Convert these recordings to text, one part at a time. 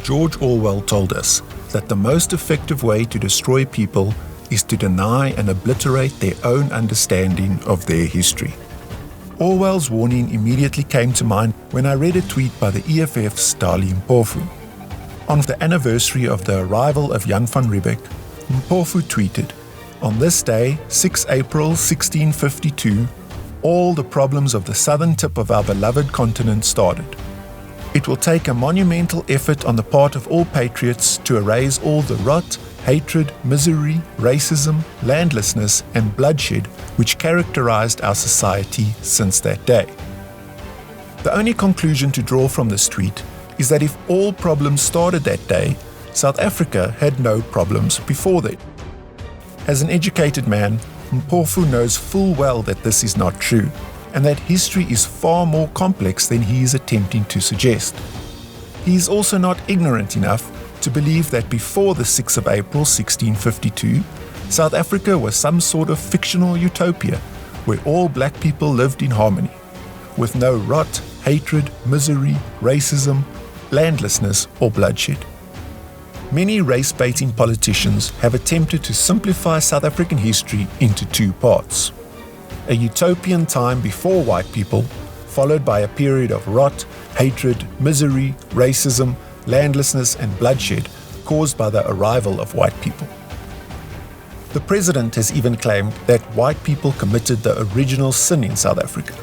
George Orwell told us that the most effective way to destroy people is to deny and obliterate their own understanding of their history. Orwell's warning immediately came to mind when I read a tweet by the EFF's Dali Mpofu. On the anniversary of the arrival of Jan van Riebeeck, Mpofu tweeted, "On this day, 6 April 1652, all the problems of the southern tip of our beloved continent started. It will take a monumental effort on the part of all patriots to erase all the rot, hatred, misery, racism, landlessness, and bloodshed which characterized our society since that day." The only conclusion to draw from this tweet is that if all problems started that day, South Africa had no problems before then. As an educated man, Mpofu knows full well that this is not true, and that history is far more complex than he is attempting to suggest. He is also not ignorant enough to believe that before the 6th of April 1652, South Africa was some sort of fictional utopia where all black people lived in harmony, with no rot, hatred, misery, racism, landlessness, or bloodshed. Many race-baiting politicians have attempted to simplify South African history into two parts: a utopian time before white people, followed by a period of rot, hatred, misery, racism, landlessness, and bloodshed caused by the arrival of white people. The president has even claimed that white people committed the original sin in South Africa.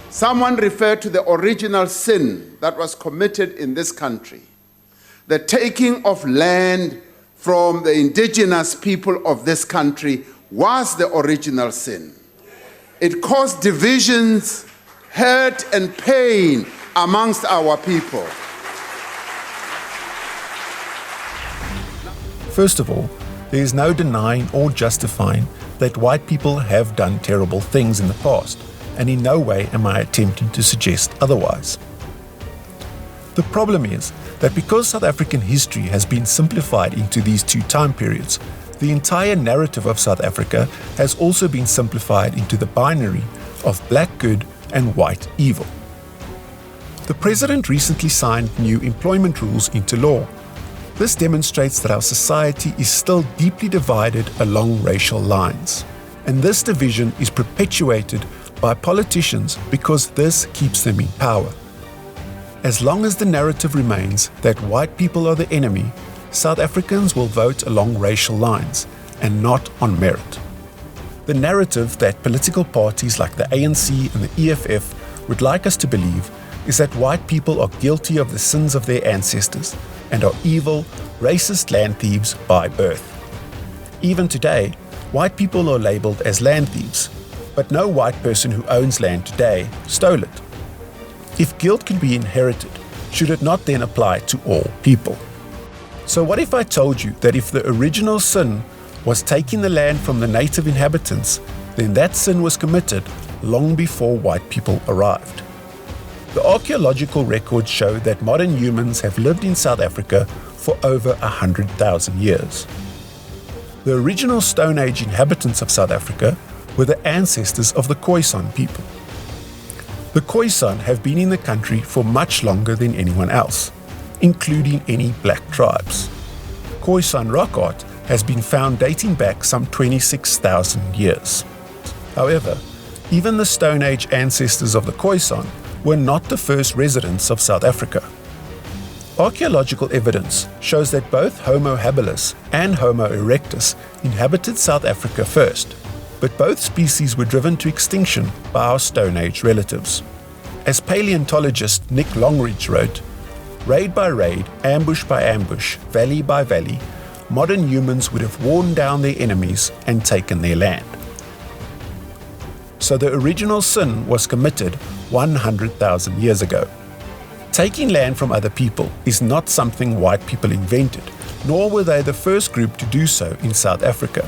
Someone referred to the original sin that was committed in this country. The taking of land from the indigenous people of this country was the original sin. It caused divisions, hurt, and pain amongst our people. First of all, there is no denying or justifying that white people have done terrible things in the past, and in no way am I attempting to suggest otherwise. The problem is that because South African history has been simplified into these two time periods, the entire narrative of South Africa has also been simplified into the binary of black good and white evil. The president recently signed new employment rules into law. This demonstrates that our society is still deeply divided along racial lines, and this division is perpetuated by politicians because this keeps them in power. As long as the narrative remains that white people are the enemy, South Africans will vote along racial lines and not on merit. The narrative that political parties like the ANC and the EFF would like us to believe is that white people are guilty of the sins of their ancestors and are evil, racist land thieves by birth. Even today, white people are labeled as land thieves, but no white person who owns land today stole it. If guilt can be inherited, should it not then apply to all people? So what if I told you that if the original sin was taking the land from the native inhabitants, then that sin was committed long before white people arrived? The archaeological records show that modern humans have lived in South Africa for over 100,000 years. The original Stone Age inhabitants of South Africa were the ancestors of the Khoisan people. The Khoisan have been in the country for much longer than anyone else, including any black tribes. Khoisan rock art has been found dating back some 26,000 years. However, even the Stone Age ancestors of the Khoisan were not the first residents of South Africa. Archaeological evidence shows that both Homo habilis and Homo erectus inhabited South Africa first, but both species were driven to extinction by our Stone Age relatives. As paleontologist Nick Longridge wrote, "Raid by raid, ambush by ambush, valley by valley, modern humans would have worn down their enemies and taken their land." So the original sin was committed 100,000 years ago. Taking land from other people is not something white people invented, nor were they the first group to do so in South Africa.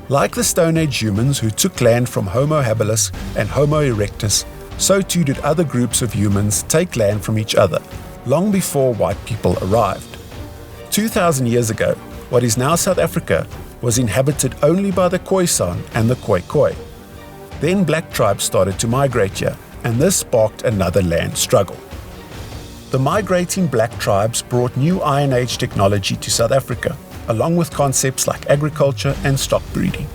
Like the Stone Age humans who took land from Homo habilis and Homo erectus, so too did other groups of humans take land from each other, long before white people arrived. 2,000 years ago, what is now South Africa was inhabited only by the Khoisan and the Khoi. Then black tribes started to migrate here, and this sparked another land struggle. The migrating black tribes brought new Iron Age technology to South Africa, along with concepts like agriculture and stock breeding.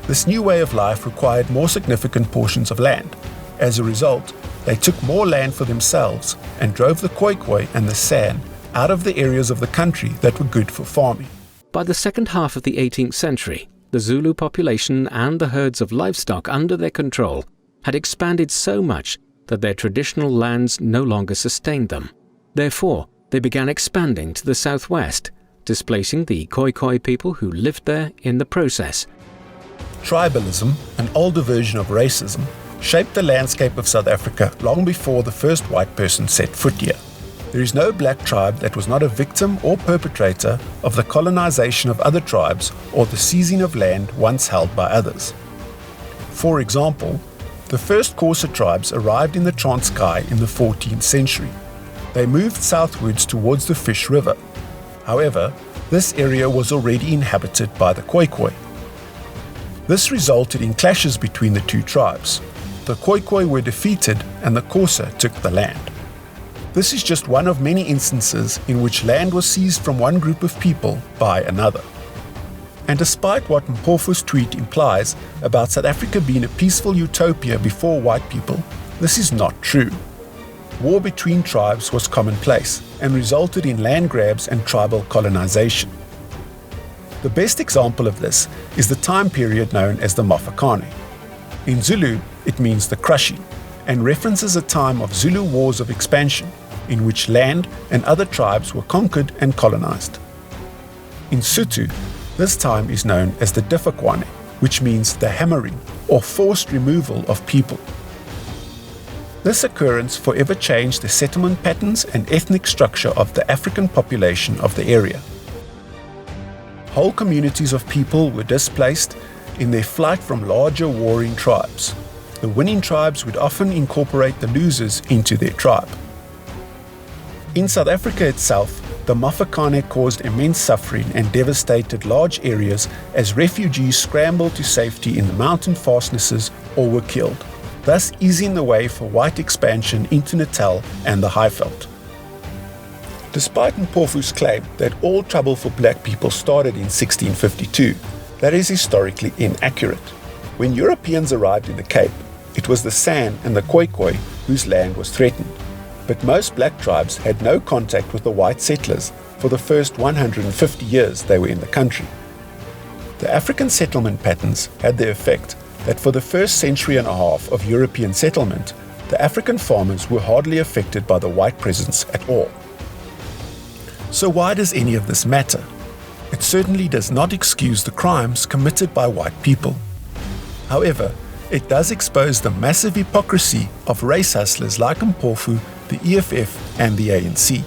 This new way of life required more significant portions of land. As a result, they took more land for themselves and drove the Khoikhoi and the San out of the areas of the country that were good for farming. By the second half of the 18th century, the Zulu population and the herds of livestock under their control had expanded so much that their traditional lands no longer sustained them. Therefore, they began expanding to the southwest, displacing the Khoikhoi people who lived there in the process. Tribalism, an older version of racism, shaped the landscape of South Africa long before the first white person set foot here. There is no black tribe that was not a victim or perpetrator of the colonization of other tribes or the seizing of land once held by others. For example, the first Xhosa tribes arrived in the Transkei in the 14th century. They moved southwards towards the Fish River. However, this area was already inhabited by the Khoikhoi. This resulted in clashes between the two tribes. The Khoikhoi were defeated and the Xhosa took the land. This is just one of many instances in which land was seized from one group of people by another. And despite what Mpofu's tweet implies about South Africa being a peaceful utopia before white people, this is not true. War between tribes was commonplace and resulted in land grabs and tribal colonization. The best example of this is the time period known as the Mafakane. In Zulu, it means the crushing, and references a time of Zulu wars of expansion, in which land and other tribes were conquered and colonized. In Sotho, this time is known as the Difakwane, which means the hammering or forced removal of people. This occurrence forever changed the settlement patterns and ethnic structure of the African population of the area. Whole communities of people were displaced in their flight from larger warring tribes. The winning tribes would often incorporate the losers into their tribe. In South Africa itself, the Mafakane caused immense suffering and devastated large areas as refugees scrambled to safety in the mountain fastnesses or were killed, thus easing the way for white expansion into Natal and the Highveld. Despite Mpofu's claim that all trouble for black people started in 1652, that is historically inaccurate. When Europeans arrived in the Cape, it was the San and the Khoikhoi whose land was threatened. But most black tribes had no contact with the white settlers for the first 150 years they were in the country. The African settlement patterns had the effect that for the first century and a half of European settlement, the African farmers were hardly affected by the white presence at all. So why does any of this matter? It certainly does not excuse the crimes committed by white people. However, it does expose the massive hypocrisy of race hustlers like Mpofu, the EFF and the ANC.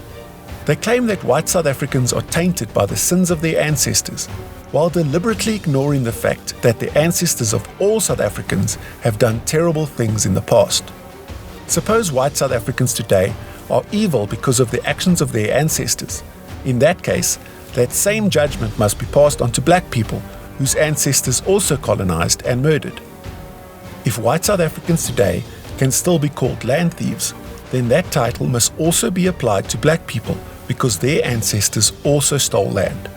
They claim that white South Africans are tainted by the sins of their ancestors, while deliberately ignoring the fact that the ancestors of all South Africans have done terrible things in the past. Suppose white South Africans today are evil because of the actions of their ancestors. In that case, that same judgment must be passed on to black people whose ancestors also colonized and murdered. If white South Africans today can still be called land thieves, then that title must also be applied to black people because their ancestors also stole land.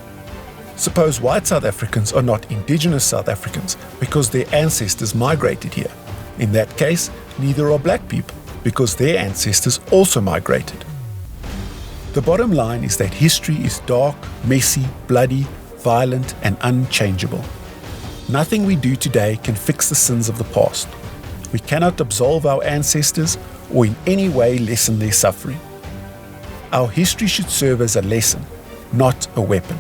Suppose white South Africans are not indigenous South Africans because their ancestors migrated here. In that case, neither are black people because their ancestors also migrated. The bottom line is that history is dark, messy, bloody, violent, and unchangeable. Nothing we do today can fix the sins of the past. We cannot absolve our ancestors or in any way lessen their suffering. Our history should serve as a lesson, not a weapon.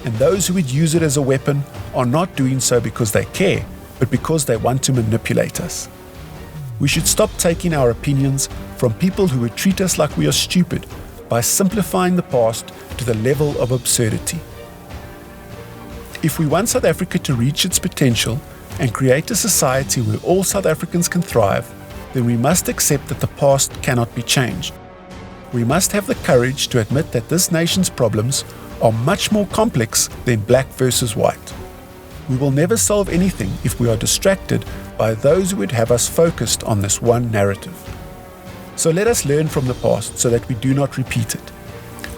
And those who would use it as a weapon are not doing so because they care, but because they want to manipulate us. We should stop taking our opinions from people who would treat us like we are stupid by simplifying the past to the level of absurdity. If we want South Africa to reach its potential and create a society where all South Africans can thrive, then we must accept that the past cannot be changed. We must have the courage to admit that this nation's problems are much more complex than black versus white. We will never solve anything if we are distracted by those who would have us focused on this one narrative. So let us learn from the past so that we do not repeat it.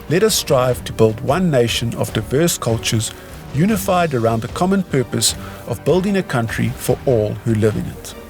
Let us strive to build one nation of diverse cultures, unified around the common purpose of building a country for all who live in it.